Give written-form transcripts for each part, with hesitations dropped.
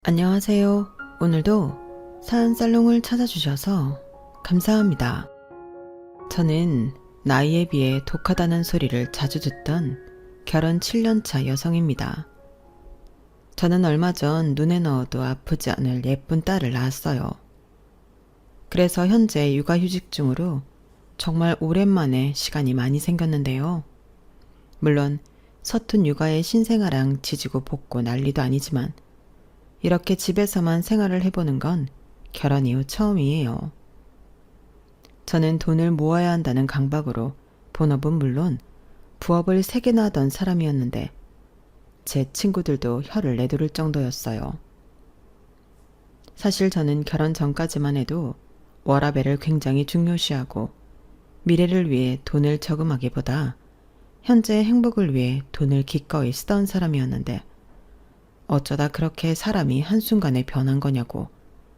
안녕하세요. 오늘도 사연살롱을 찾아주셔서 감사합니다. 저는 나이에 비해 독하다는 소리를 자주 듣던 결혼 7년차 여성입니다. 저는 얼마 전 눈에 넣어도 아프지 않을 예쁜 딸을 낳았어요. 그래서 현재 육아휴직 중으로 정말 오랜만에 시간이 많이 생겼는데요. 물론 서툰 육아에 신생아랑 지지고 볶고 난리도 아니지만 이렇게 집에서만 생활을 해보는 건 결혼 이후 처음이에요. 저는 돈을 모아야 한다는 강박으로 본업은 물론 부업을 3개나 하던 사람이었는데 제 친구들도 혀를 내두를 정도였어요. 사실 저는 결혼 전까지만 해도 워라밸을 굉장히 중요시하고 미래를 위해 돈을 저금하기보다 현재의 행복을 위해 돈을 기꺼이 쓰던 사람이었는데 어쩌다 그렇게 사람이 한순간에 변한 거냐고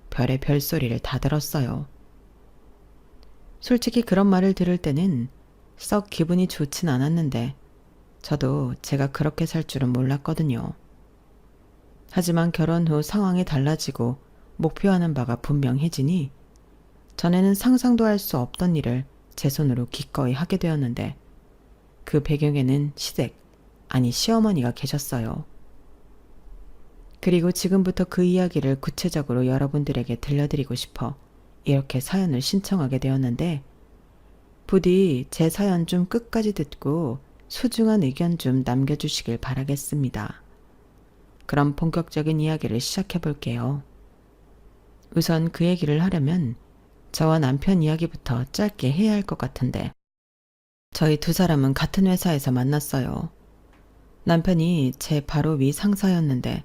별의 별소리를 다 들었어요. 솔직히 그런 말을 들을 때는 썩 기분이 좋진 않았는데 저도 제가 그렇게 살 줄은 몰랐거든요. 하지만 결혼 후 상황이 달라지고 목표하는 바가 분명해지니 전에는 상상도 할 수 없던 일을 제 손으로 기꺼이 하게 되었는데 그 배경에는 시댁, 아니 시어머니가 계셨어요. 그리고 지금부터 그 이야기를 구체적으로 여러분들에게 들려드리고 싶어 이렇게 사연을 신청하게 되었는데 부디 제 사연 좀 끝까지 듣고 소중한 의견 좀 남겨주시길 바라겠습니다. 그럼 본격적인 이야기를 시작해 볼게요. 우선 그 얘기를 하려면 저와 남편 이야기부터 짧게 해야 할 것 같은데 저희 두 사람은 같은 회사에서 만났어요. 남편이 제 바로 위 상사였는데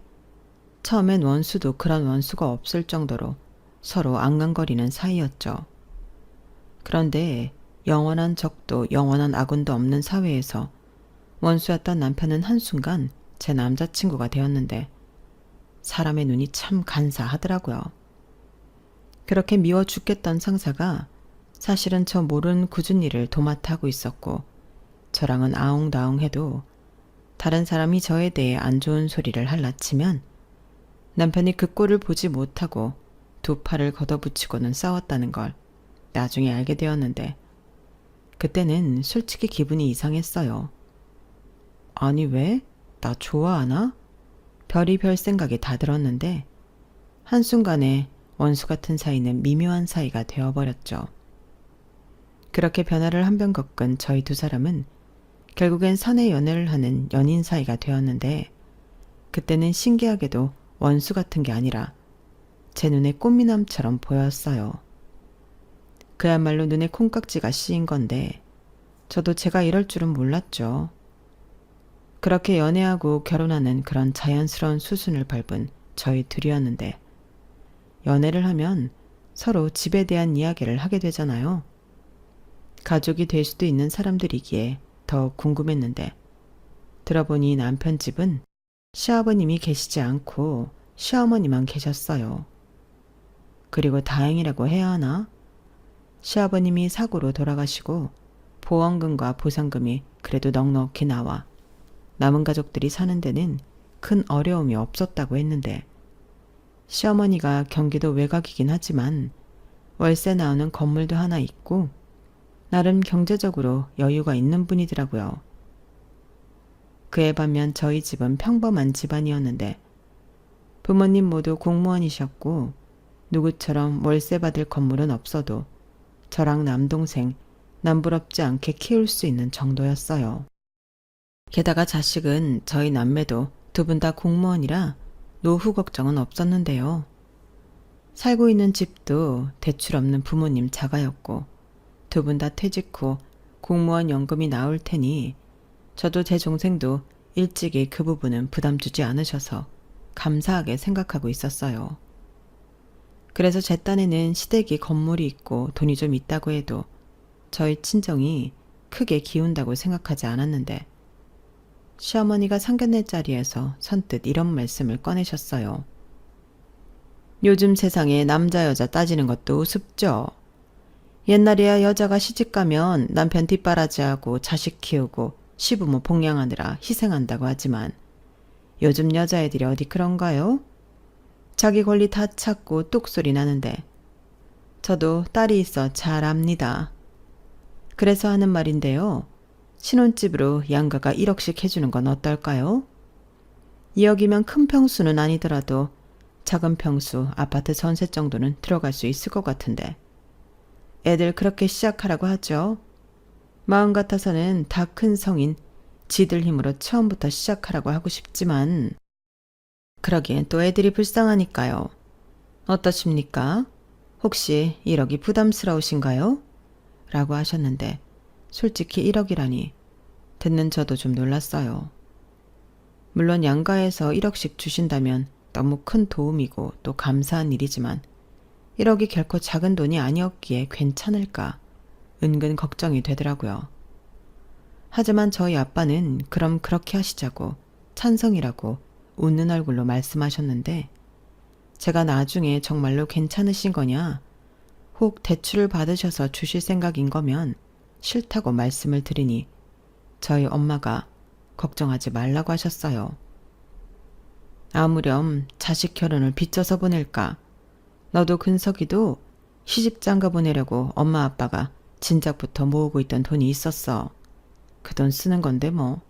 처음엔 원수도 그런 원수가 없을 정도로 서로 앙앙거리는 사이였죠. 그런데 영원한 적도 영원한 아군도 없는 사회에서 원수였던 남편은 한순간 제 남자친구가 되었는데 사람의 눈이 참 간사하더라고요. 그렇게 미워 죽겠던 상사가 사실은 저 모르는 굳은 일을 도맡아 하고 있었고 저랑은 아웅다웅해도 다른 사람이 저에 대해 안 좋은 소리를 할라치면 남편이 그 꼴을 보지 못하고 두 팔을 걷어붙이고는 싸웠다는 걸 나중에 알게 되었는데 그때는 솔직히 기분이 이상했어요. 아니 왜? 나 좋아하나? 별의별 생각이 다 들었는데 한순간에 원수 같은 사이는 미묘한 사이가 되어버렸죠. 그렇게 변화를 한 번 겪은 저희 두 사람은 결국엔 사내 연애를 하는 연인 사이가 되었는데 그때는 신기하게도 원수 같은 게 아니라 제 눈에 꽃미남처럼 보였어요. 그야말로 눈에 콩깍지가 씌인 건데 저도 제가 이럴 줄은 몰랐죠. 그렇게 연애하고 결혼하는 그런 자연스러운 수순을 밟은 저희 둘이었는데 연애를 하면 서로 집에 대한 이야기를 하게 되잖아요. 가족이 될 수도 있는 사람들이기에 더 궁금했는데 들어보니 남편 집은 시아버님이 계시지 않고 시어머니만 계셨어요. 그리고 다행이라고 해야 하나? 시아버님이 사고로 돌아가시고 보험금과 보상금이 그래도 넉넉히 나와 남은 가족들이 사는 데는 큰 어려움이 없었다고 했는데 시어머니가 경기도 외곽이긴 하지만 월세 나오는 건물도 하나 있고 나름 경제적으로 여유가 있는 분이더라고요. 그에 반면 저희 집은 평범한 집안이었는데 부모님 모두 공무원이셨고 누구처럼 월세 받을 건물은 없어도 저랑 남동생 남부럽지 않게 키울 수 있는 정도였어요. 게다가 자식은 저희 남매도 두 분 다 공무원이라 노후 걱정은 없었는데요. 살고 있는 집도 대출 없는 부모님 자가였고 두 분 다 퇴직 후 공무원 연금이 나올 테니 저도 제 동생도 일찍이 그 부분은 부담 주지 않으셔서 감사하게 생각하고 있었어요. 그래서 제 딴에는 시댁이 건물이 있고 돈이 좀 있다고 해도 저희 친정이 크게 기운다고 생각하지 않았는데 시어머니가 상견례 자리에서 선뜻 이런 말씀을 꺼내셨어요. 요즘 세상에 남자 여자 따지는 것도 우습죠. 옛날에야 여자가 시집가면 남편 뒷바라지하고 자식 키우고 시부모 봉양하느라 희생한다고 하지만 요즘 여자애들이 어디 그런가요? 자기 권리 다 찾고 뚝소리 나는데 저도 딸이 있어 잘 압니다. 그래서 하는 말인데요. 신혼집으로 양가가 1억씩 해주는 건 어떨까요? 2억이면 큰 평수는 아니더라도 작은 평수 아파트 전세 정도는 들어갈 수 있을 것 같은데. 애들 그렇게 시작하라고 하죠. 마음 같아서는 다 큰 성인 지들 힘으로 처음부터 시작하라고 하고 싶지만 그러기엔 또 애들이 불쌍하니까요. 어떠십니까? 혹시 1억이 부담스러우신가요? 라고 하셨는데 솔직히 1억이라니 듣는 저도 좀 놀랐어요. 물론 양가에서 1억씩 주신다면 너무 큰 도움이고 또 감사한 일이지만 1억이 결코 작은 돈이 아니었기에 괜찮을까 은근 걱정이 되더라고요. 하지만 저희 아빠는 그럼 그렇게 하시자고 찬성이라고 웃는 얼굴로 말씀하셨는데 제가 나중에 정말로 괜찮으신 거냐 혹 대출을 받으셔서 주실 생각인 거면 싫다고 말씀을 드리니 저희 엄마가 걱정하지 말라고 하셨어요. 아무렴 자식 결혼을 빚져서 보낼까. 너도 근석이도 시집장가 보내려고 엄마 아빠가 진작부터 모으고 있던 돈이 있었어. 그 돈 쓰는 건데 뭐.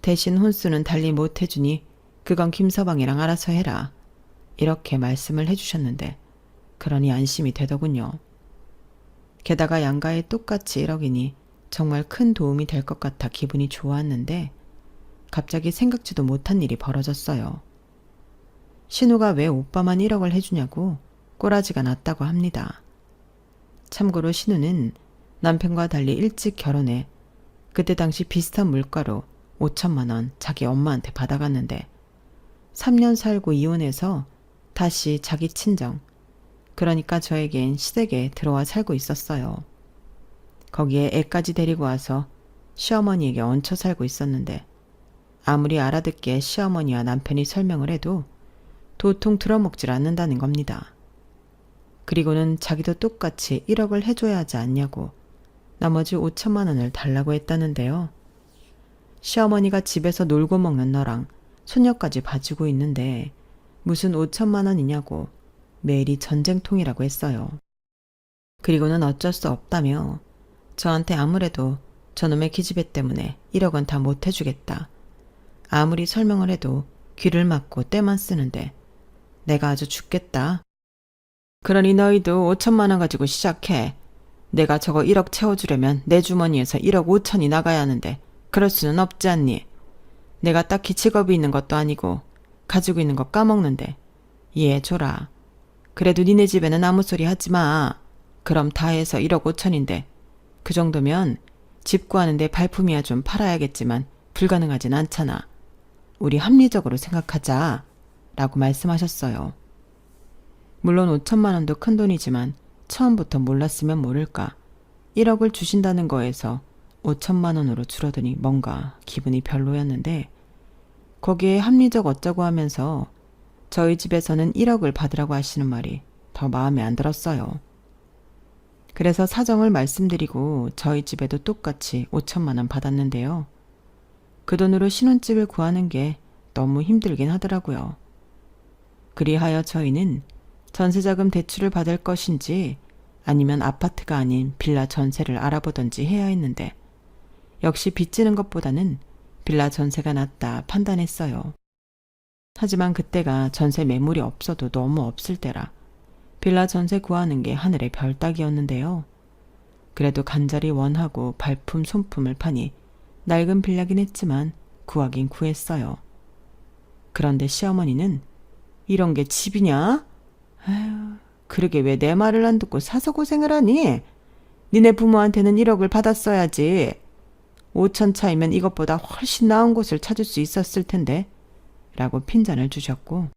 대신 혼수는 달리 못 해주니 그건 김서방이랑 알아서 해라. 이렇게 말씀을 해주셨는데 그러니 안심이 되더군요. 게다가 양가에 똑같이 1억이니 정말 큰 도움이 될 것 같아 기분이 좋았는데 갑자기 생각지도 못한 일이 벌어졌어요. 신우가 왜 오빠만 1억을 해주냐고 꼬라지가 났다고 합니다. 참고로 신우는 남편과 달리 일찍 결혼해 그때 당시 비슷한 물가로 5천만 원 자기 엄마한테 받아갔는데 3년 살고 이혼해서 다시 자기 친정, 그러니까 저에겐 시댁에 들어와 살고 있었어요. 거기에 애까지 데리고 와서 시어머니에게 얹혀 살고 있었는데 아무리 알아듣게 시어머니와 남편이 설명을 해도 도통 들어먹질 않는다는 겁니다. 그리고는 자기도 똑같이 1억을 해줘야 하지 않냐고 나머지 5천만 원을 달라고 했다는데요. 시어머니가 집에서 놀고 먹는 너랑 손녀까지 봐주고 있는데 무슨 5천만 원이냐고 매일이 전쟁통이라고 했어요. 그리고는 어쩔 수 없다며 저한테 아무래도 저놈의 기집애 때문에 1억은 다 못 해주겠다. 아무리 설명을 해도 귀를 막고 떼만 쓰는데 내가 아주 죽겠다. 그러니 너희도 5천만 원 가지고 시작해. 내가 저거 1억 채워주려면 내 주머니에서 1억 5천이 나가야 하는데 그럴 수는 없지 않니? 내가 딱히 직업이 있는 것도 아니고 가지고 있는 거 까먹는데 이해해줘라. 그래도 니네 집에는 아무 소리 하지 마. 그럼 다 해서 1억 5천인데 그 정도면 집 구하는데 발품이야 좀 팔아야겠지만 불가능하진 않잖아. 우리 합리적으로 생각하자. 라고 말씀하셨어요. 물론 5천만 원도 큰 돈이지만 처음부터 몰랐으면 모를까 1억을 주신다는 거에서 5천만 원으로 줄어드니 뭔가 기분이 별로였는데 거기에 합리적 어쩌고 하면서 저희 집에서는 1억을 받으라고 하시는 말이 더 마음에 안 들었어요. 그래서 사정을 말씀드리고 저희 집에도 똑같이 5천만 원 받았는데요. 그 돈으로 신혼집을 구하는 게 너무 힘들긴 하더라고요. 그리하여 저희는 전세자금 대출을 받을 것인지 아니면 아파트가 아닌 빌라 전세를 알아보던지 해야 했는데 역시 빚지는 것보다는 빌라 전세가 낫다 판단했어요. 하지만 그때가 전세 매물이 없어도 너무 없을 때라 빌라 전세 구하는 게 하늘의 별 따기였는데요. 그래도 간절히 원하고 발품 손품을 파니 낡은 빌라긴 했지만 구하긴 구했어요. 그런데 시어머니는 이런 게 집이냐? 아휴, 그러게 왜 내 말을 안 듣고 사서 고생을 하니? 니네 부모한테는 1억을 받았어야지. 5천 차이면 이것보다 훨씬 나은 곳을 찾을 수 있었을 텐데 라고 핀잔을 주셨고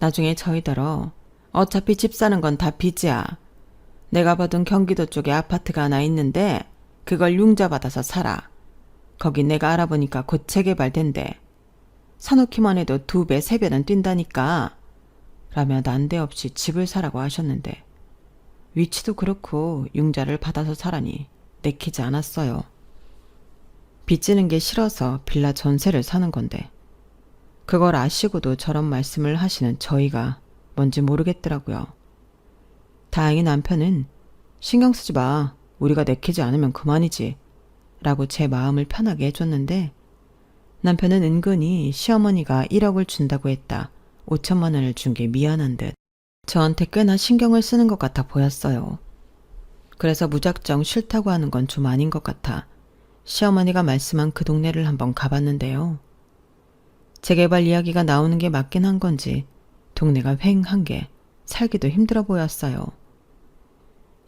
나중에 저희더러 어차피 집 사는 건 다 빚이야. 내가 봐둔 경기도 쪽에 아파트가 하나 있는데 그걸 융자받아서 살아. 거긴 내가 알아보니까 곧 재개발된대. 사놓기만 해도 2배, 3배는 뛴다니까. 라며 난데없이 집을 사라고 하셨는데 위치도 그렇고 융자를 받아서 사라니 내키지 않았어요. 빚지는 게 싫어서 빌라 전세를 사는 건데 그걸 아시고도 저런 말씀을 하시는 저희가 뭔지 모르겠더라고요. 다행히 남편은 신경 쓰지 마. 우리가 내키지 않으면 그만이지. 라고 제 마음을 편하게 해줬는데 남편은 은근히 시어머니가 1억을 준다고 했다. 5천만 원을 준 게 미안한 듯 저한테 꽤나 신경을 쓰는 것 같아 보였어요. 그래서 무작정 싫다고 하는 건 좀 아닌 것 같아 시어머니가 말씀한 그 동네를 한번 가봤는데요. 재개발 이야기가 나오는 게 맞긴 한 건지 동네가 휑한 게 살기도 힘들어 보였어요.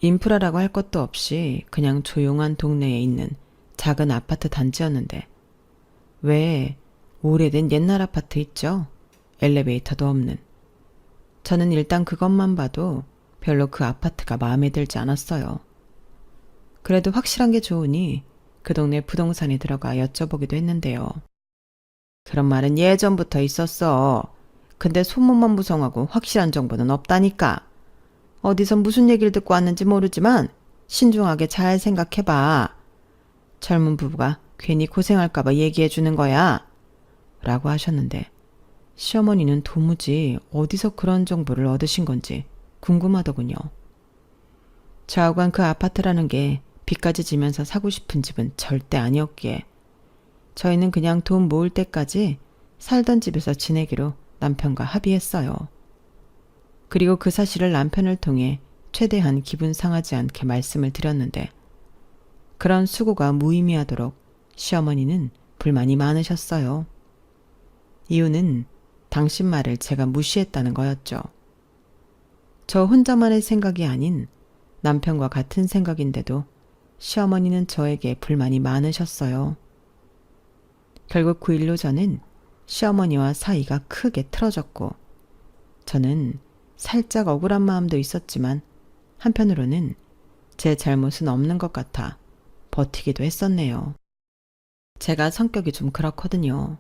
인프라라고 할 것도 없이 그냥 조용한 동네에 있는 작은 아파트 단지였는데 왜 오래된 옛날 아파트 있죠? 엘리베이터도 없는. 저는 일단 그것만 봐도 별로 그 아파트가 마음에 들지 않았어요. 그래도 확실한 게 좋으니 그 동네 부동산에 들어가 여쭤보기도 했는데요. 그런 말은 예전부터 있었어. 근데 소문만 무성하고 확실한 정보는 없다니까. 어디서 무슨 얘기를 듣고 왔는지 모르지만 신중하게 잘 생각해봐. 젊은 부부가 괜히 고생할까봐 얘기해주는 거야. 라고 하셨는데 시어머니는 도무지 어디서 그런 정보를 얻으신 건지 궁금하더군요. 좌우간 그 아파트라는 게 빚까지 지면서 사고 싶은 집은 절대 아니었기에 저희는 그냥 돈 모을 때까지 살던 집에서 지내기로 남편과 합의했어요. 그리고 그 사실을 남편을 통해 최대한 기분 상하지 않게 말씀을 드렸는데 그런 수고가 무의미하도록 시어머니는 불만이 많으셨어요. 이유는 당신 말을 제가 무시했다는 거였죠. 저 혼자만의 생각이 아닌 남편과 같은 생각인데도 시어머니는 저에게 불만이 많으셨어요. 결국 그 일로 저는 시어머니와 사이가 크게 틀어졌고 저는 살짝 억울한 마음도 있었지만 한편으로는 제 잘못은 없는 것 같아 버티기도 했었네요. 제가 성격이 좀 그렇거든요.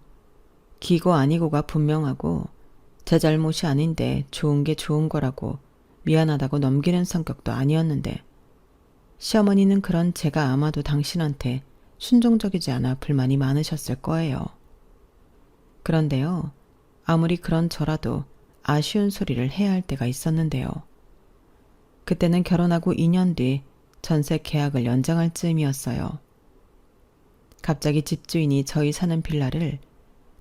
기고 아니고가 분명하고 제 잘못이 아닌데 좋은 게 좋은 거라고 미안하다고 넘기는 성격도 아니었는데 시어머니는 그런 제가 아마도 당신한테 순종적이지 않아 불만이 많으셨을 거예요. 그런데요. 아무리 그런 저라도 아쉬운 소리를 해야 할 때가 있었는데요. 그때는 결혼하고 2년 뒤 전세 계약을 연장할 즈음이었어요. 갑자기 집주인이 저희 사는 빌라를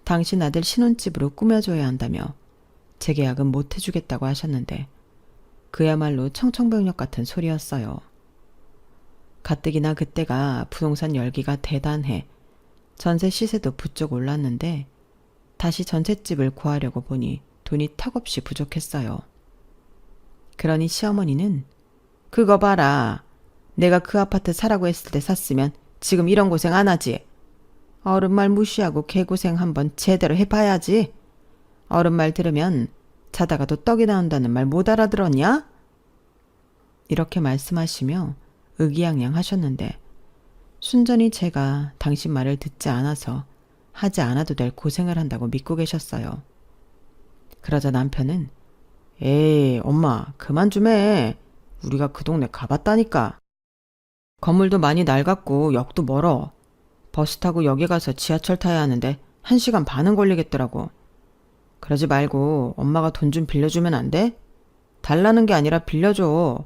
당신 아들 신혼집으로 꾸며줘야 한다며 재계약은 못 해주겠다고 하셨는데 그야말로 청천벽력 같은 소리였어요. 가뜩이나 그때가 부동산 열기가 대단해 전세 시세도 부쩍 올랐는데 다시 전셋집을 구하려고 보니 돈이 턱없이 부족했어요. 그러니 시어머니는 그거 봐라. 내가 그 아파트 사라고 했을 때 샀으면 지금 이런 고생 안 하지. 어른 말 무시하고 개고생 한번 제대로 해봐야지. 어른 말 들으면 자다가도 떡이 나온다는 말 못 알아들었냐? 이렇게 말씀하시며 의기양양 하셨는데 순전히 제가 당신 말을 듣지 않아서 하지 않아도 될 고생을 한다고 믿고 계셨어요. 그러자 남편은 에이 엄마 그만 좀 해. 우리가 그 동네 가봤다니까. 건물도 많이 낡았고 역도 멀어. 버스 타고 역에 가서 지하철 타야 하는데 1시간 반은 걸리겠더라고. 그러지 말고 엄마가 돈 좀 빌려주면 안 돼? 달라는 게 아니라 빌려줘.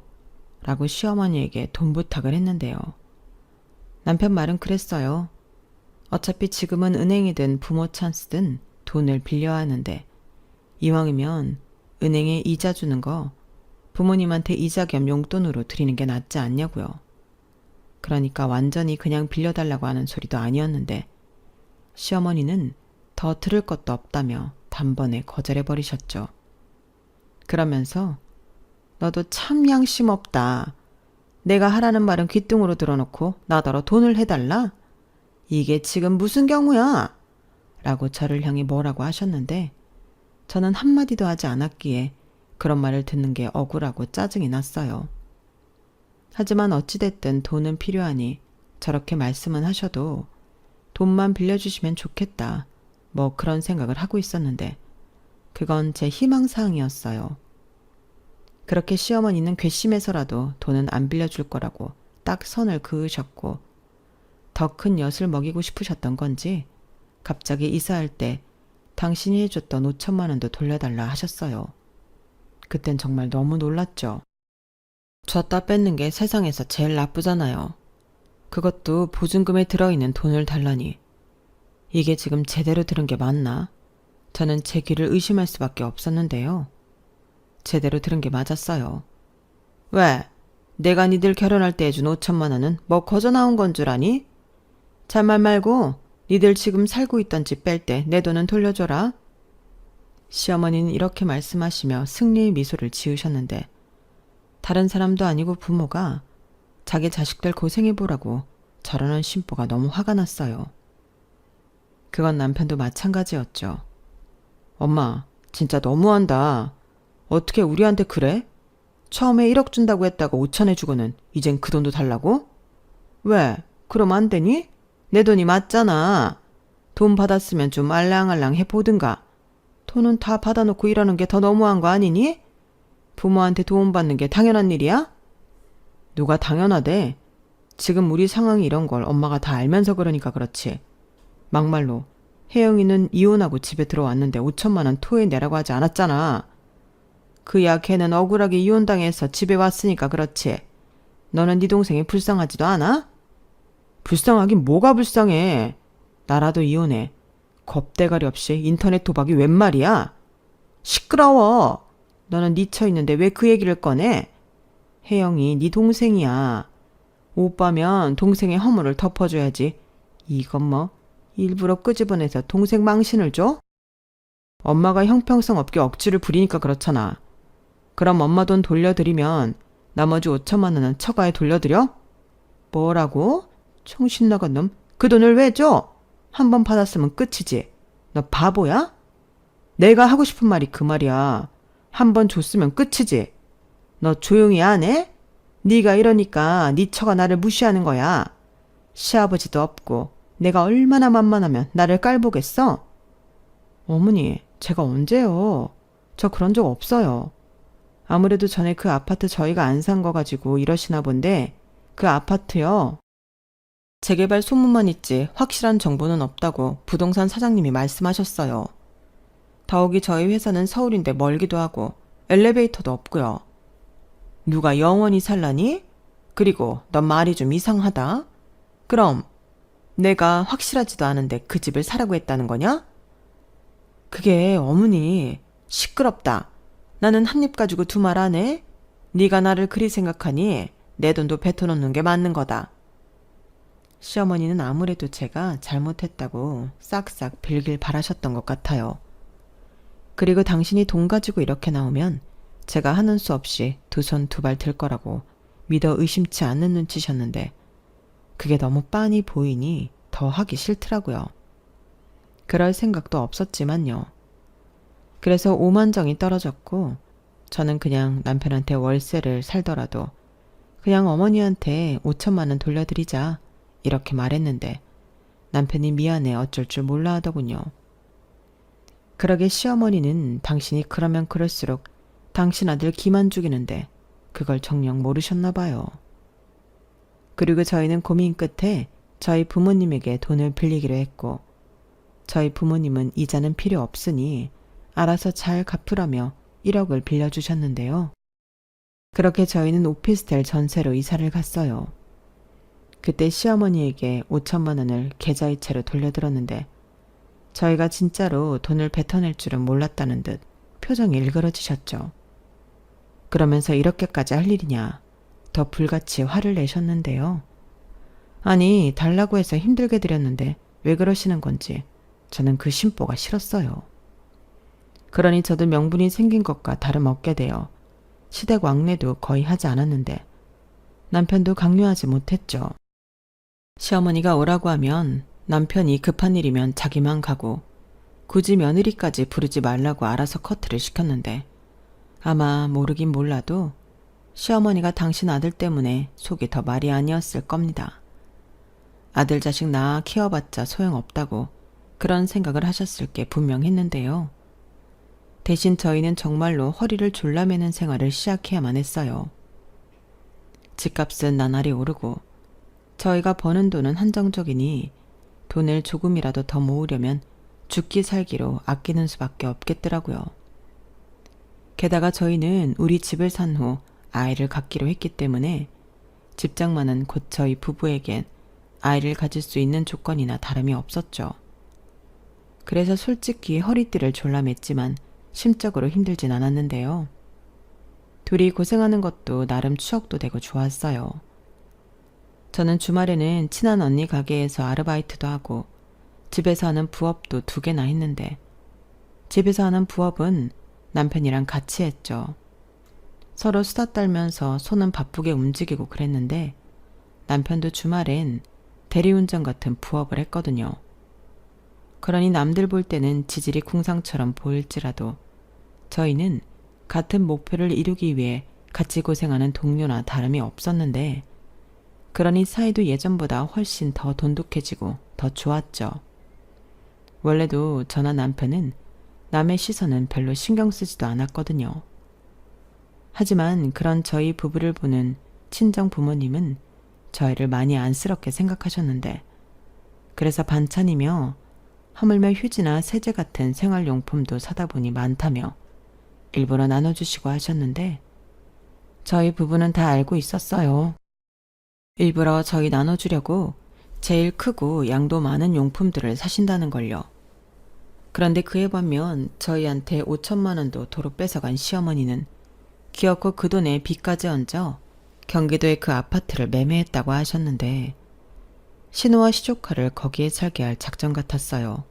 라고 시어머니에게 돈 부탁을 했는데요. 남편 말은 그랬어요. 어차피 지금은 은행이든 부모 찬스든 돈을 빌려야 하는데 이왕이면 은행에 이자 주는 거 부모님한테 이자 겸 용돈으로 드리는 게 낫지 않냐고요. 그러니까 완전히 그냥 빌려달라고 하는 소리도 아니었는데 시어머니는 더 들을 것도 없다며 단번에 거절해버리셨죠. 그러면서 너도 참 양심 없다. 내가 하라는 말은 귓등으로 들어놓고 나더러 돈을 해달라? 이게 지금 무슨 경우야? 라고 저를 향해 뭐라고 하셨는데 저는 한마디도 하지 않았기에 그런 말을 듣는 게 억울하고 짜증이 났어요. 하지만 어찌됐든 돈은 필요하니 저렇게 말씀은 하셔도 돈만 빌려주시면 좋겠다. 뭐 그런 생각을 하고 있었는데 그건 제 희망사항이었어요. 그렇게 시어머니는 괘씸해서라도 돈은 안 빌려줄 거라고 딱 선을 그으셨고 더 큰 엿을 먹이고 싶으셨던 건지 갑자기 이사할 때 당신이 해줬던 5천만 원도 돌려달라 하셨어요. 그땐 정말 너무 놀랐죠. 줬다 뺏는 게 세상에서 제일 나쁘잖아요. 그것도 보증금에 들어있는 돈을 달라니. 이게 지금 제대로 들은 게 맞나? 저는 제 귀를 의심할 수밖에 없었는데요. 제대로 들은 게 맞았어요. 왜? 내가 니들 결혼할 때 해준 5천만 원은 뭐 거저 나온 건 줄 아니? 잔말 말고 니들 지금 살고 있던 집 뺄 때 내 돈은 돌려줘라. 시어머니는 이렇게 말씀하시며 승리의 미소를 지으셨는데 다른 사람도 아니고 부모가 자기 자식들 고생해보라고 저러는 심보가 너무 화가 났어요. 그건 남편도 마찬가지였죠. 엄마, 진짜 너무한다. 어떻게 우리한테 그래? 처음에 1억 준다고 했다가 5천 해주고는 이젠 그 돈도 달라고? 왜? 그럼 안 되니? 내 돈이 맞잖아. 돈 받았으면 좀 알랑알랑 해보든가. 돈은 다 받아놓고 일하는 게 더 너무한 거 아니니? 부모한테 도움 받는 게 당연한 일이야? 누가 당연하대? 지금 우리 상황이 이런 걸 엄마가 다 알면서 그러니까 그렇지. 막말로 혜영이는 이혼하고 집에 들어왔는데 5천만 원 토해내라고 하지 않았잖아. 그야 걔는 억울하게 이혼당해서 집에 왔으니까 그렇지. 너는 네 동생이 불쌍하지도 않아? 불쌍하긴 뭐가 불쌍해. 나라도 이혼해. 겁대가리 없이 인터넷 도박이 웬 말이야? 시끄러워. 너는 네 처 있는데 왜 그 얘기를 꺼내? 혜영이 네 동생이야. 오빠면 동생의 허물을 덮어줘야지. 이건 뭐 일부러 끄집어내서 동생 망신을 줘? 엄마가 형평성 없게 억지를 부리니까 그렇잖아. 그럼 엄마 돈 돌려드리면 나머지 5천만 원은 처가에 돌려드려? 뭐라고? 정신 나간 놈. 그 돈을 왜 줘? 한 번 받았으면 끝이지. 너 바보야? 내가 하고 싶은 말이 그 말이야. 한 번 줬으면 끝이지. 너 조용히 안 해? 네가 이러니까 네 처가 나를 무시하는 거야. 시아버지도 없고 내가 얼마나 만만하면 나를 깔보겠어? 어머니, 제가 언제요? 저 그런 적 없어요. 아무래도 전에 그 아파트 저희가 안 산 거 가지고 이러시나 본데 그 아파트요. 재개발 소문만 있지 확실한 정보는 없다고 부동산 사장님이 말씀하셨어요. 더욱이 저희 회사는 서울인데 멀기도 하고 엘리베이터도 없고요. 누가 영원히 살라니? 그리고 넌 말이 좀 이상하다. 그럼 내가 확실하지도 않은데 그 집을 사라고 했다는 거냐? 그게 어머니 시끄럽다. 나는 한 입 가지고 두 말 안 해? 네가 나를 그리 생각하니 내 돈도 뱉어놓는 게 맞는 거다. 시어머니는 아무래도 제가 잘못했다고 싹싹 빌길 바라셨던 것 같아요. 그리고 당신이 돈 가지고 이렇게 나오면 제가 하는 수 없이 두 손 두 발 들 거라고 믿어 의심치 않는 눈치셨는데 그게 너무 빤히 보이니 더 하기 싫더라고요. 그럴 생각도 없었지만요. 그래서 오만정이 떨어졌고 저는 그냥 남편한테 월세를 살더라도 그냥 어머니한테 5천만 원 돌려드리자 이렇게 말했는데 남편이 미안해 어쩔 줄 몰라 하더군요. 그러게 시어머니는 당신이 그러면 그럴수록 당신 아들 기만 죽이는데 그걸 정녕 모르셨나 봐요. 그리고 저희는 고민 끝에 저희 부모님에게 돈을 빌리기로 했고 저희 부모님은 이자는 필요 없으니 알아서 잘 갚으라며 1억을 빌려주셨는데요. 그렇게 저희는 오피스텔 전세로 이사를 갔어요. 그때 시어머니에게 5천만 원을 계좌이체로 돌려들었는데 저희가 진짜로 돈을 뱉어낼 줄은 몰랐다는 듯 표정이 일그러지셨죠. 그러면서 이렇게까지 할 일이냐 더 불같이 화를 내셨는데요. 아니 달라고 해서 힘들게 드렸는데 왜 그러시는 건지 저는 그 심보가 싫었어요. 그러니 저도 명분이 생긴 것과 다름없게 되어 시댁 왕래도 거의 하지 않았는데 남편도 강요하지 못했죠. 시어머니가 오라고 하면 남편이 급한 일이면 자기만 가고 굳이 며느리까지 부르지 말라고 알아서 커트를 시켰는데 아마 모르긴 몰라도 시어머니가 당신 아들 때문에 속이 더 말이 아니었을 겁니다. 아들 자식 낳아 키워봤자 소용없다고 그런 생각을 하셨을 게 분명했는데요. 대신 저희는 정말로 허리를 졸라매는 생활을 시작해야만 했어요. 집값은 나날이 오르고 저희가 버는 돈은 한정적이니 돈을 조금이라도 더 모으려면 죽기 살기로 아끼는 수밖에 없겠더라고요. 게다가 저희는 우리 집을 산 후 아이를 갖기로 했기 때문에 집장만은 곧 저희 부부에겐 아이를 가질 수 있는 조건이나 다름이 없었죠. 그래서 솔직히 허리띠를 졸라맸지만 심적으로 힘들진 않았는데요. 둘이 고생하는 것도 나름 추억도 되고 좋았어요. 저는 주말에는 친한 언니 가게에서 아르바이트도 하고 집에서 하는 부업도 2개나 했는데 집에서 하는 부업은 남편이랑 같이 했죠. 서로 수다 떨면서 손은 바쁘게 움직이고 그랬는데 남편도 주말엔 대리운전 같은 부업을 했거든요. 그러니 남들 볼 때는 지질이 궁상처럼 보일지라도 저희는 같은 목표를 이루기 위해 같이 고생하는 동료나 다름이 없었는데 그러니 사이도 예전보다 훨씬 더 돈독해지고 더 좋았죠. 원래도 저나 남편은 남의 시선은 별로 신경 쓰지도 않았거든요. 하지만 그런 저희 부부를 보는 친정 부모님은 저희를 많이 안쓰럽게 생각하셨는데 그래서 반찬이며 하물며 휴지나 세제 같은 생활용품도 사다 보니 많다며 일부러 나눠주시고 하셨는데 저희 부부는 다 알고 있었어요. 일부러 저희 나눠주려고 제일 크고 양도 많은 용품들을 사신다는 걸요. 그런데 그에 반면 저희한테 5천만 원도 도로 뺏어간 시어머니는 기어코 그 돈에 빚까지 얹어 경기도의 그 아파트를 매매했다고 하셨는데 신우와 시조카를 거기에 살게 할 작전 같았어요.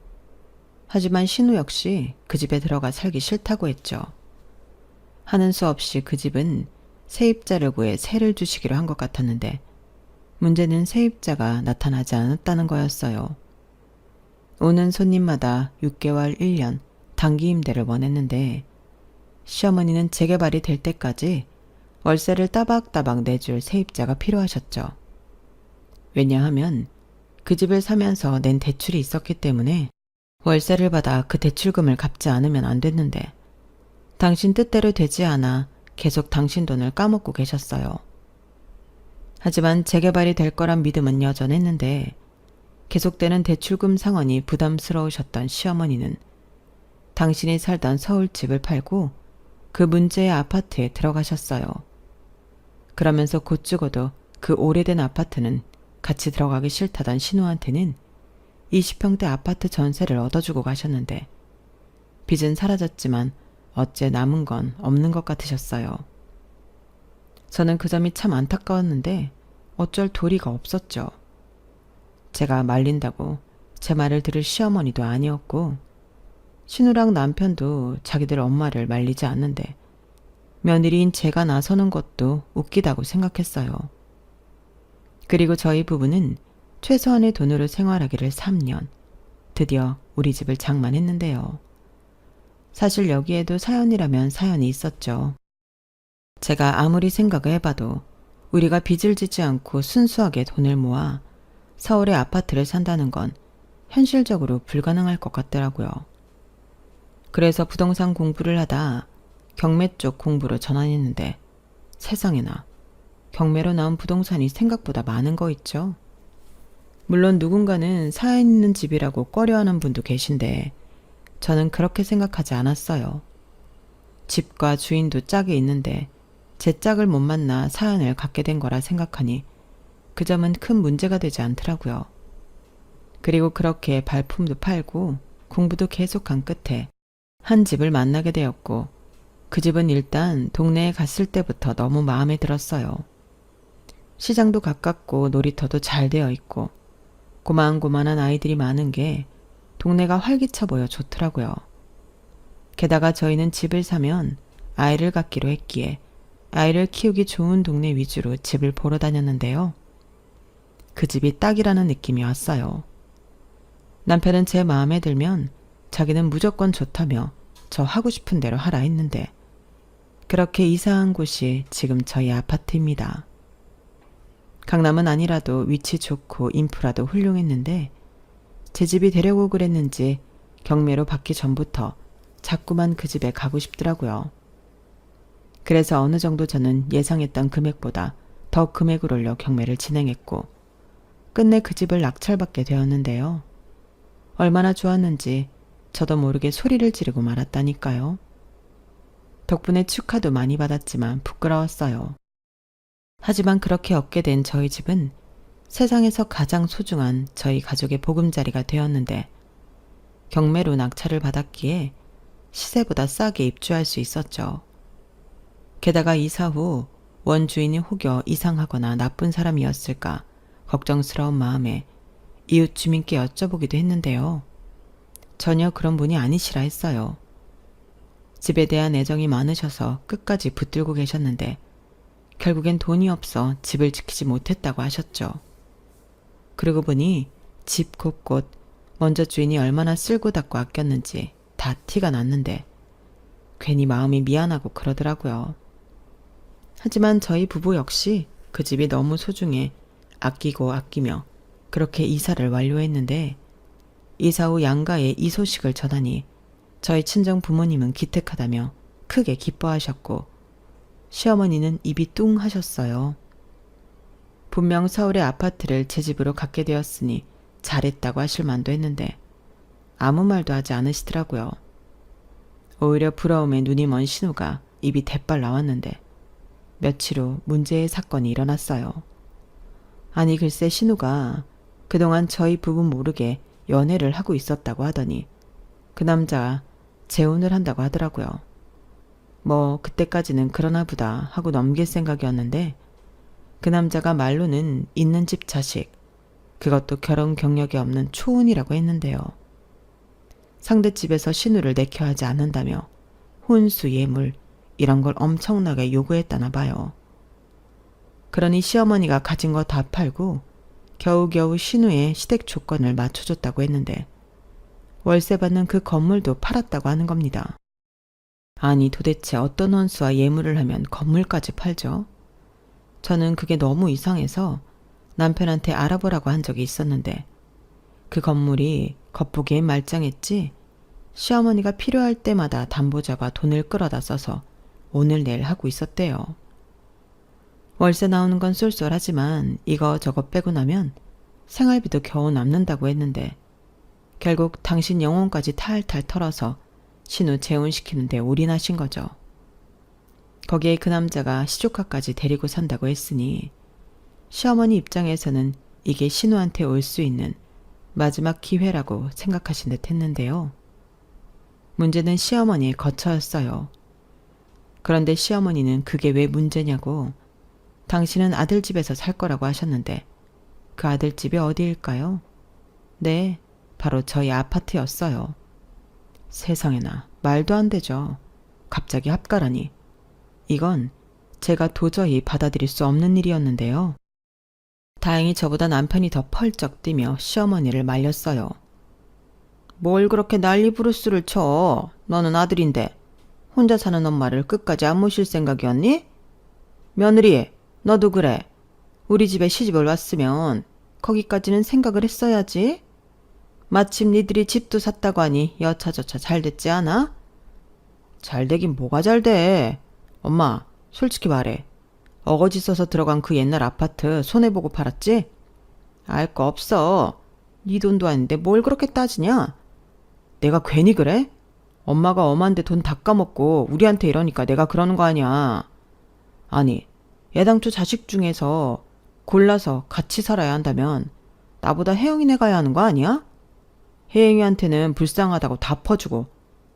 하지만 신우 역시 그 집에 들어가 살기 싫다고 했죠. 하는 수 없이 그 집은 세입자를 구해 세를 주시기로 한 것 같았는데 문제는 세입자가 나타나지 않았다는 거였어요. 오는 손님마다 6개월, 1년 단기 임대를 원했는데 시어머니는 재개발이 될 때까지 월세를 따박따박 내줄 세입자가 필요하셨죠. 왜냐하면 그 집을 사면서 낸 대출이 있었기 때문에 월세를 받아 그 대출금을 갚지 않으면 안 됐는데 당신 뜻대로 되지 않아 계속 당신 돈을 까먹고 계셨어요. 하지만 재개발이 될 거란 믿음은 여전했는데 계속되는 대출금 상환이 부담스러우셨던 시어머니는 당신이 살던 서울집을 팔고 그 문제의 아파트에 들어가셨어요. 그러면서 곧 죽어도 그 오래된 아파트는 같이 들어가기 싫다던 신우한테는 20평대 아파트 전세를 얻어주고 가셨는데 빚은 사라졌지만 어째 남은 건 없는 것 같으셨어요. 저는 그 점이 참 안타까웠는데 어쩔 도리가 없었죠. 제가 말린다고 제 말을 들을 시어머니도 아니었고 신우랑 남편도 자기들 엄마를 말리지 않는데 며느리인 제가 나서는 것도 웃기다고 생각했어요. 그리고 저희 부부는 최소한의 돈으로 생활하기를 3년, 드디어 우리 집을 장만했는데요. 사실 여기에도 사연이라면 사연이 있었죠. 제가 아무리 생각을 해봐도 우리가 빚을 지지 않고 순수하게 돈을 모아 서울의 아파트를 산다는 건 현실적으로 불가능할 것 같더라고요. 그래서 부동산 공부를 하다 경매 쪽 공부로 전환했는데 세상에나 경매로 나온 부동산이 생각보다 많은 거 있죠. 물론 누군가는 사연 있는 집이라고 꺼려하는 분도 계신데 저는 그렇게 생각하지 않았어요. 집과 주인도 짝이 있는데 제 짝을 못 만나 사연을 갖게 된 거라 생각하니 그 점은 큰 문제가 되지 않더라고요. 그리고 그렇게 발품도 팔고 공부도 계속한 끝에 한 집을 만나게 되었고 그 집은 일단 동네에 갔을 때부터 너무 마음에 들었어요. 시장도 가깝고 놀이터도 잘 되어 있고 고만고만한 아이들이 많은 게 동네가 활기차 보여 좋더라고요. 게다가 저희는 집을 사면 아이를 갖기로 했기에 아이를 키우기 좋은 동네 위주로 집을 보러 다녔는데요. 그 집이 딱이라는 느낌이 왔어요. 남편은 제 마음에 들면 자기는 무조건 좋다며 저 하고 싶은 대로 하라 했는데 그렇게 이사한 곳이 지금 저희 아파트입니다. 강남은 아니라도 위치 좋고 인프라도 훌륭했는데 제 집이 되려고 그랬는지 경매로 받기 전부터 자꾸만 그 집에 가고 싶더라고요. 그래서 어느 정도 저는 예상했던 금액보다 더 금액을 올려 경매를 진행했고 끝내 그 집을 낙찰받게 되었는데요. 얼마나 좋았는지 저도 모르게 소리를 지르고 말았다니까요. 덕분에 축하도 많이 받았지만 부끄러웠어요. 하지만 그렇게 얻게 된 저희 집은 세상에서 가장 소중한 저희 가족의 보금자리가 되었는데 경매로 낙찰을 받았기에 시세보다 싸게 입주할 수 있었죠. 게다가 이사 후 원주인이 혹여 이상하거나 나쁜 사람이었을까 걱정스러운 마음에 이웃 주민께 여쭤보기도 했는데요. 전혀 그런 분이 아니시라 했어요. 집에 대한 애정이 많으셔서 끝까지 붙들고 계셨는데 결국엔 돈이 없어 집을 지키지 못했다고 하셨죠. 그러고 보니 집 곳곳 먼저 주인이 얼마나 쓸고 닦고 아꼈는지 다 티가 났는데 괜히 마음이 미안하고 그러더라고요. 하지만 저희 부부 역시 그 집이 너무 소중해 아끼고 아끼며 그렇게 이사를 완료했는데 이사 후 양가에 이 소식을 전하니 저희 친정 부모님은 기특하다며 크게 기뻐하셨고 시어머니는 입이 뚱 하셨어요. 분명 서울의 아파트를 제 집으로 갖게 되었으니 잘했다고 하실 만도 했는데 아무 말도 하지 않으시더라고요. 오히려 부러움에 눈이 먼 신우가 입이 대빨 나왔는데 며칠 후 문제의 사건이 일어났어요. 아니 글쎄 신우가 그동안 저희 부부 모르게 연애를 하고 있었다고 하더니 그 남자가 재혼을 한다고 하더라고요. 뭐 그때까지는 그러나 보다 하고 넘길 생각이었는데 그 남자가 말로는 있는 집 자식, 그것도 결혼 경력이 없는 초혼이라고 했는데요. 상대 집에서 신우를 내켜 하지 않는다며 혼수, 예물 이런 걸 엄청나게 요구했다나 봐요. 그러니 시어머니가 가진 거 다 팔고 겨우겨우 신우의 시댁 조건을 맞춰줬다고 했는데 월세 받는 그 건물도 팔았다고 하는 겁니다. 아니 도대체 어떤 혼수와 예물을 하면 건물까지 팔죠? 저는 그게 너무 이상해서 남편한테 알아보라고 한 적이 있었는데 그 건물이 겉보기엔 말짱했지 시어머니가 필요할 때마다 담보 잡아 돈을 끌어다 써서 오늘 내일 하고 있었대요. 월세 나오는 건 쏠쏠하지만 이거 저거 빼고 나면 생활비도 겨우 남는다고 했는데 결국 당신 영혼까지 탈탈 털어서 신우 재혼시키는데 올인하신 거죠. 거기에 그 남자가 시조카까지 데리고 산다고 했으니 시어머니 입장에서는 이게 신우한테 올 수 있는 마지막 기회라고 생각하신 듯 했는데요. 문제는 시어머니의 거처였어요. 그런데 시어머니는 그게 왜 문제냐고 당신은 아들 집에서 살 거라고 하셨는데 그 아들 집이 어디일까요? 네, 바로 저희 아파트였어요. 세상에나 말도 안 되죠. 갑자기 합가라니. 이건 제가 도저히 받아들일 수 없는 일이었는데요. 다행히 저보다 남편이 더 펄쩍 뛰며 시어머니를 말렸어요. 뭘 그렇게 난리 부르스를 쳐. 너는 아들인데 혼자 사는 엄마를 끝까지 안 모실 생각이었니? 며느리, 너도 그래. 우리 집에 시집을 왔으면 거기까지는 생각을 했어야지. 마침 니들이 집도 샀다고 하니 여차저차 잘 됐지 않아? 잘 되긴 뭐가 잘 돼. 엄마, 솔직히 말해. 어거지 써서 들어간 그 옛날 아파트 손해보고 팔았지? 알 거 없어. 네 돈도 아닌데 뭘 그렇게 따지냐? 내가 괜히 그래? 엄마가 엄한데 돈 다 까먹고 우리한테 이러니까 내가 그러는 거 아니야. 아니, 애당초 자식 중에서 골라서 같이 살아야 한다면 나보다 혜영이네 가야 하는 거 아니야? 혜영이한테는 불쌍하다고 다 퍼주고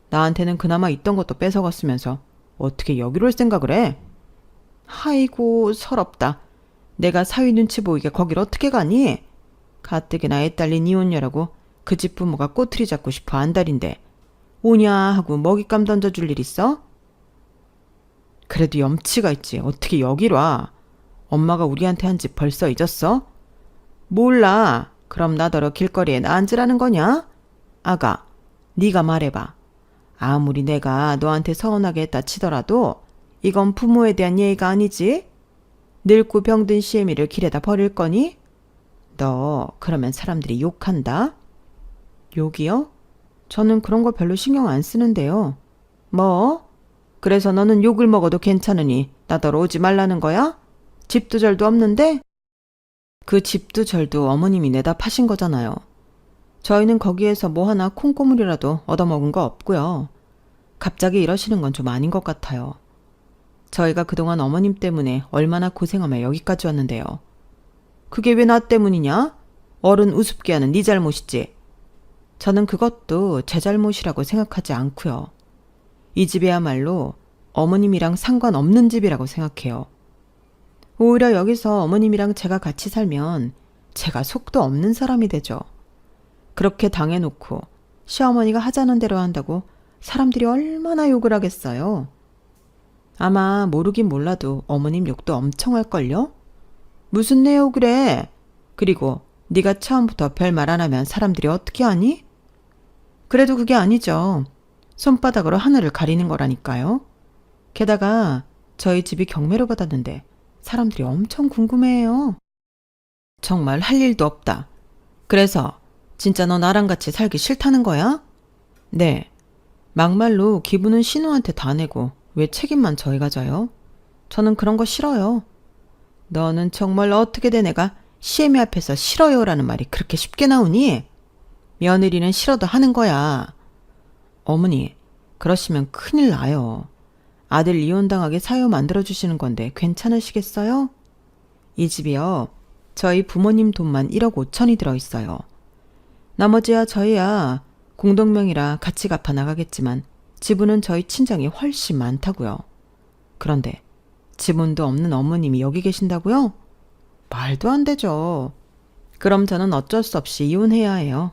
나한테는 그나마 있던 것도 뺏어갔으면서 어떻게 여기로 올 생각을 해? 아이고 서럽다. 내가 사위 눈치 보이게 거길 어떻게 가니? 가뜩이나 애 딸린 이혼녀라고 그 집 부모가 꼬투리 잡고 싶어 안달인데 오냐 하고 먹잇감 던져줄 일 있어? 그래도 염치가 있지. 어떻게 여길 와? 엄마가 우리한테 한 짓 벌써 잊었어? 몰라. 그럼 나더러 길거리에 나 앉으라는 거냐? 아가, 네가 말해봐. 아무리 내가 너한테 서운하게 했다 치더라도 이건 부모에 대한 예의가 아니지? 늙고 병든 시애미를 길에다 버릴 거니? 너 그러면 사람들이 욕한다? 욕이요? 저는 그런 거 별로 신경 안 쓰는데요. 뭐? 그래서 너는 욕을 먹어도 괜찮으니 나더러 오지 말라는 거야? 집도 절도 없는데? 그 집도 절도 어머님이 내다 파신 거잖아요. 저희는 거기에서 뭐 하나 콩고물이라도 얻어먹은 거 없고요. 갑자기 이러시는 건 좀 아닌 것 같아요. 저희가 그동안 어머님 때문에 얼마나 고생하며 여기까지 왔는데요. 그게 왜 나 때문이냐? 어른 우습게 하는 네 잘못이지. 저는 그것도 제 잘못이라고 생각하지 않고요. 이 집이야말로 어머님이랑 상관없는 집이라고 생각해요. 오히려 여기서 어머님이랑 제가 같이 살면 제가 속도 없는 사람이 되죠. 그렇게 당해놓고 시어머니가 하자는 대로 한다고 사람들이 얼마나 욕을 하겠어요. 아마 모르긴 몰라도 어머님 욕도 엄청 할걸요? 무슨 내 욕을 해? 그리고 네가 처음부터 별 말 안 하면 사람들이 어떻게 하니? 그래도 그게 아니죠. 손바닥으로 하늘을 가리는 거라니까요. 게다가 저희 집이 경매로 받았는데 사람들이 엄청 궁금해해요. 정말 할 일도 없다. 그래서 진짜 너 나랑 같이 살기 싫다는 거야? 네. 막말로 기분은 신우한테 다 내고 왜 책임만 저희가 져요? 저는 그런 거 싫어요. 너는 정말 어떻게 된 애가 시애미 앞에서 싫어요라는 말이 그렇게 쉽게 나오니? 며느리는 싫어도 하는 거야. 어머니, 그러시면 큰일 나요. 아들 이혼당하게 사유 만들어주시는 건데 괜찮으시겠어요? 이 집이요. 저희 부모님 돈만 1억 5천이 들어있어요. 나머지야 저희야 공동명의라 같이 갚아 나가겠지만 지분은 저희 친정이 훨씬 많다고요. 그런데 지분도 없는 어머님이 여기 계신다고요? 말도 안 되죠. 그럼 저는 어쩔 수 없이 이혼해야 해요.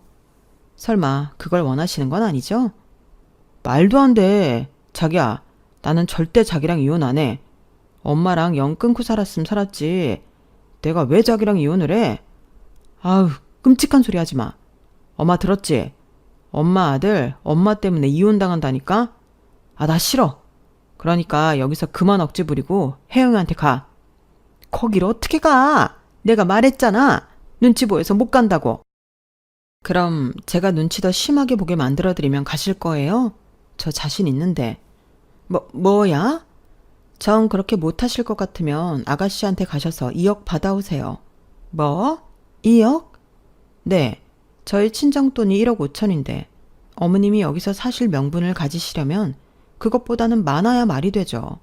설마 그걸 원하시는 건 아니죠? 말도 안 돼. 자기야, 나는 절대 자기랑 이혼 안 해. 엄마랑 영 끊고 살았으면 살았지. 내가 왜 자기랑 이혼을 해? 아우, 끔찍한 소리 하지 마. 엄마 들었지? 엄마 아들, 엄마 때문에 이혼당한다니까? 아, 나 싫어. 그러니까 여기서 그만 억지 부리고 혜영이한테 가. 거기를 어떻게 가? 내가 말했잖아. 눈치 보여서 못 간다고. 그럼 제가 눈치 더 심하게 보게 만들어드리면 가실 거예요? 저 자신 있는데. 뭐야? 전 그렇게 못하실 것 같으면 아가씨한테 가셔서 2억 받아오세요. 뭐? 2억? 네. 저희 친정돈이 1억 5천인데 어머님이 여기서 사실 명분을 가지시려면 그것보다는 많아야 말이 되죠.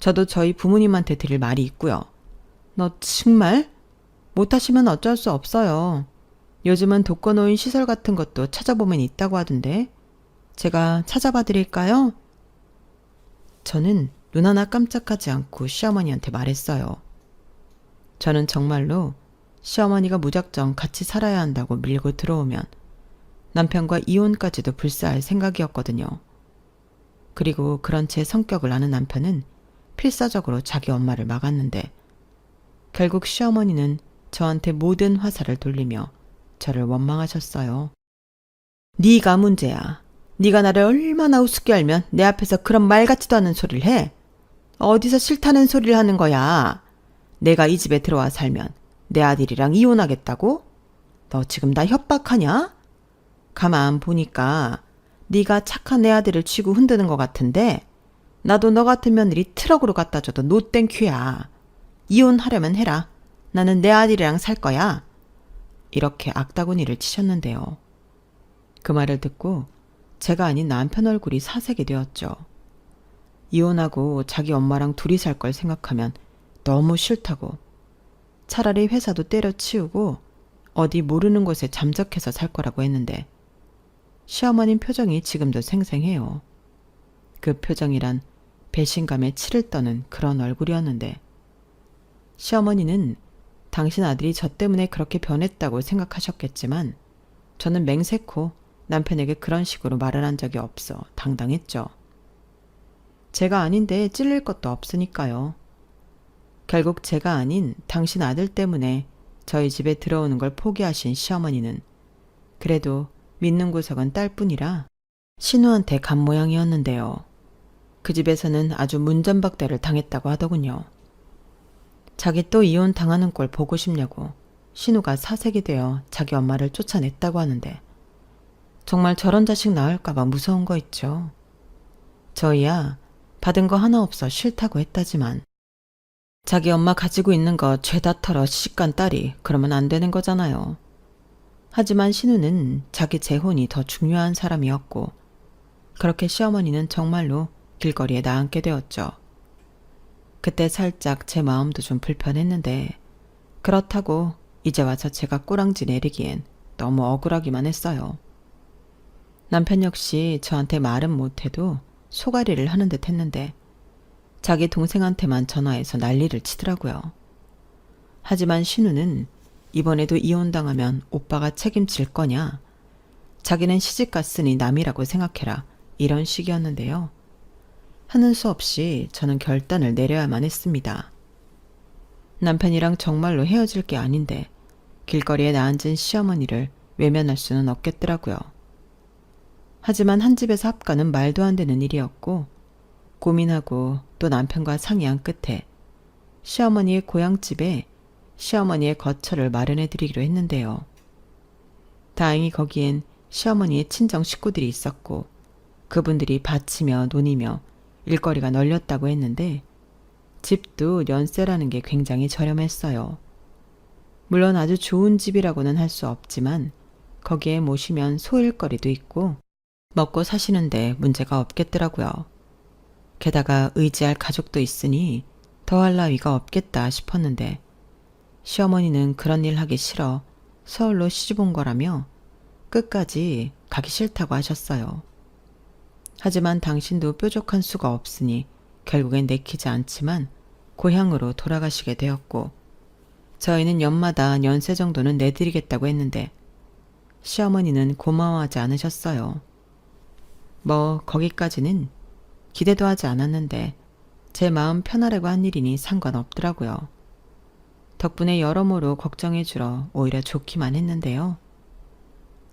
저도 저희 부모님한테 드릴 말이 있고요. 너 정말? 못하시면 어쩔 수 없어요. 요즘은 독거노인 시설 같은 것도 찾아보면 있다고 하던데 제가 찾아봐 드릴까요? 저는 눈 하나 깜짝하지 않고 시어머니한테 말했어요. 저는 정말로 시어머니가 무작정 같이 살아야 한다고 밀고 들어오면 남편과 이혼까지도 불사할 생각이었거든요. 그리고 그런 제 성격을 아는 남편은 필사적으로 자기 엄마를 막았는데 결국 시어머니는 저한테 모든 화살을 돌리며 저를 원망하셨어요. 네가 문제야. 네가 나를 얼마나 우습게 알면 내 앞에서 그런 말 같지도 않은 소리를 해. 어디서 싫다는 소리를 하는 거야. 내가 이 집에 들어와 살면 내 아들이랑 이혼하겠다고? 너 지금 나 협박하냐? 가만 보니까 네가 착한 내 아들을 쥐고 흔드는 것 같은데 나도 너 같은 며느리 트럭으로 갖다 줘도 노 땡큐야. 이혼하려면 해라. 나는 내 아들이랑 살 거야. 이렇게 악다구니를 치셨는데요. 그 말을 듣고 제가 아닌 남편 얼굴이 사색이 되었죠. 이혼하고 자기 엄마랑 둘이 살 걸 생각하면 너무 싫다고. 차라리 회사도 때려치우고 어디 모르는 곳에 잠적해서 살 거라고 했는데 시어머님 표정이 지금도 생생해요. 그 표정이란 배신감에 치를 떠는 그런 얼굴이었는데 시어머니는 당신 아들이 저 때문에 그렇게 변했다고 생각하셨겠지만 저는 맹세코 남편에게 그런 식으로 말을 한 적이 없어 당당했죠. 제가 아닌데 찔릴 것도 없으니까요. 결국 제가 아닌 당신 아들 때문에 저희 집에 들어오는 걸 포기하신 시어머니는 그래도 믿는 구석은 딸뿐이라 신우한테 간 모양이었는데요. 그 집에서는 아주 문전박대를 당했다고 하더군요. 자기 또 이혼 당하는 꼴 보고 싶냐고 신우가 사색이 되어 자기 엄마를 쫓아냈다고 하는데 정말 저런 자식 낳을까봐 무서운 거 있죠. 저희야 받은 거 하나 없어 싫다고 했다지만 자기 엄마 가지고 있는 거 죄다 털어 시집간 딸이 그러면 안 되는 거잖아요. 하지만 신우는 자기 재혼이 더 중요한 사람이었고 그렇게 시어머니는 정말로 길거리에 나앉게 되었죠. 그때 살짝 제 마음도 좀 불편했는데 그렇다고 이제 와서 제가 꼬랑지 내리기엔 너무 억울하기만 했어요. 남편 역시 저한테 말은 못해도 소가리를 하는 듯 했는데 자기 동생한테만 전화해서 난리를 치더라고요. 하지만 신우는 이번에도 이혼당하면 오빠가 책임질 거냐? 자기는 시집갔으니 남이라고 생각해라. 이런 식이었는데요. 하는 수 없이 저는 결단을 내려야만 했습니다. 남편이랑 정말로 헤어질 게 아닌데 길거리에 나앉은 시어머니를 외면할 수는 없겠더라고요. 하지만 한 집에서 합가는 말도 안 되는 일이었고 고민하고 또 남편과 상의한 끝에 시어머니의 고향집에 시어머니의 거처를 마련해 드리기로 했는데요. 다행히 거기엔 시어머니의 친정 식구들이 있었고 그분들이 밭이며 논이며 일거리가 널렸다고 했는데 집도 연세라는 게 굉장히 저렴했어요. 물론 아주 좋은 집이라고는 할 수 없지만 거기에 모시면 소일거리도 있고 먹고 사시는데 문제가 없겠더라고요. 게다가 의지할 가족도 있으니 더할 나위가 없겠다 싶었는데 시어머니는 그런 일 하기 싫어 서울로 시집 온 거라며 끝까지 가기 싫다고 하셨어요. 하지만 당신도 뾰족한 수가 없으니 결국엔 내키지 않지만 고향으로 돌아가시게 되었고 저희는 연마다 연세 정도는 내드리겠다고 했는데 시어머니는 고마워하지 않으셨어요. 뭐 거기까지는 기대도 하지 않았는데 제 마음 편하려고 한 일이니 상관없더라고요. 덕분에 여러모로 걱정해 주러 오히려 좋기만 했는데요.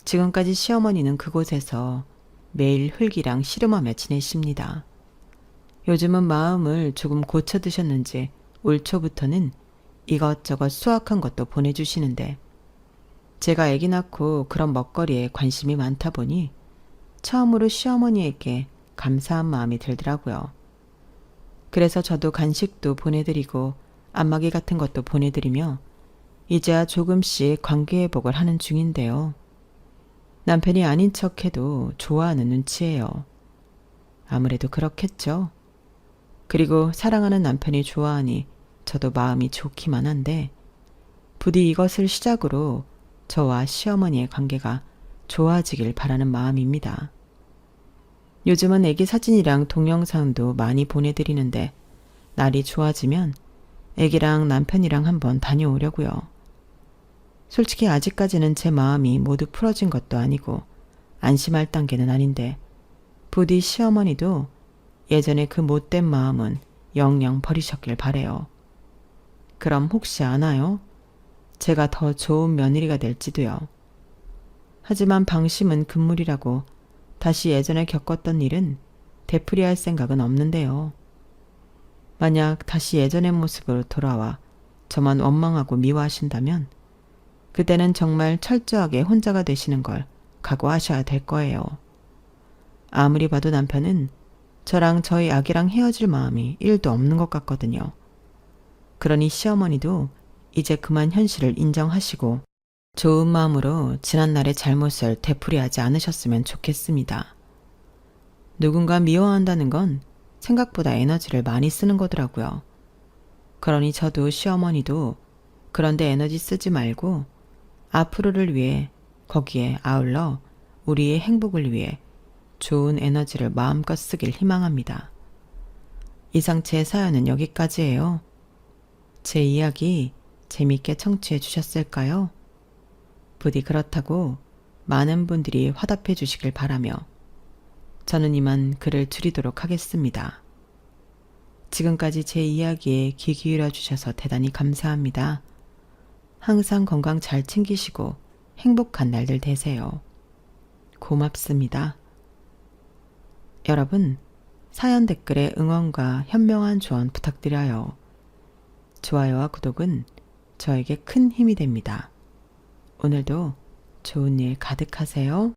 지금까지 시어머니는 그곳에서 매일 흙이랑 씨름하며 지내십니다. 요즘은 마음을 조금 고쳐 드셨는지 올 초부터는 이것저것 수확한 것도 보내주시는데 제가 아기 낳고 그런 먹거리에 관심이 많다 보니 처음으로 시어머니에게 감사한 마음이 들더라고요. 그래서 저도 간식도 보내드리고 안마기 같은 것도 보내드리며 이제야 조금씩 관계회복을 하는 중인데요. 남편이 아닌 척해도 좋아하는 눈치예요. 아무래도 그렇겠죠. 그리고 사랑하는 남편이 좋아하니 저도 마음이 좋기만 한데 부디 이것을 시작으로 저와 시어머니의 관계가 좋아지길 바라는 마음입니다. 요즘은 애기 사진이랑 동영상도 많이 보내드리는데 날이 좋아지면 애기랑 남편이랑 한번 다녀오려고요. 솔직히 아직까지는 제 마음이 모두 풀어진 것도 아니고 안심할 단계는 아닌데 부디 시어머니도 예전에 그 못된 마음은 영영 버리셨길 바래요. 그럼 혹시 아나요? 제가 더 좋은 며느리가 될지도요. 하지만 방심은 금물이라고 다시 예전에 겪었던 일은 되풀이할 생각은 없는데요. 만약 다시 예전의 모습으로 돌아와 저만 원망하고 미워하신다면 그때는 정말 철저하게 혼자가 되시는 걸 각오하셔야 될 거예요. 아무리 봐도 남편은 저랑 저희 아기랑 헤어질 마음이 1도 없는 것 같거든요. 그러니 시어머니도 이제 그만 현실을 인정하시고 좋은 마음으로 지난날의 잘못을 되풀이하지 않으셨으면 좋겠습니다. 누군가 미워한다는 건 생각보다 에너지를 많이 쓰는 거더라고요. 그러니 저도 시어머니도 그런데 에너지 쓰지 말고 앞으로를 위해 거기에 아울러 우리의 행복을 위해 좋은 에너지를 마음껏 쓰길 희망합니다. 이상 제 사연은 여기까지예요. 제 이야기 재미있게 청취해 주셨을까요? 부디 그렇다고 많은 분들이 화답해 주시길 바라며 저는 이만 글을 줄이도록 하겠습니다. 지금까지 제 이야기에 귀 기울여 주셔서 대단히 감사합니다. 항상 건강 잘 챙기시고 행복한 날들 되세요. 고맙습니다. 여러분, 사연 댓글에 응원과 현명한 조언 부탁드려요. 좋아요와 구독은 저에게 큰 힘이 됩니다. 오늘도 좋은 일 가득하세요.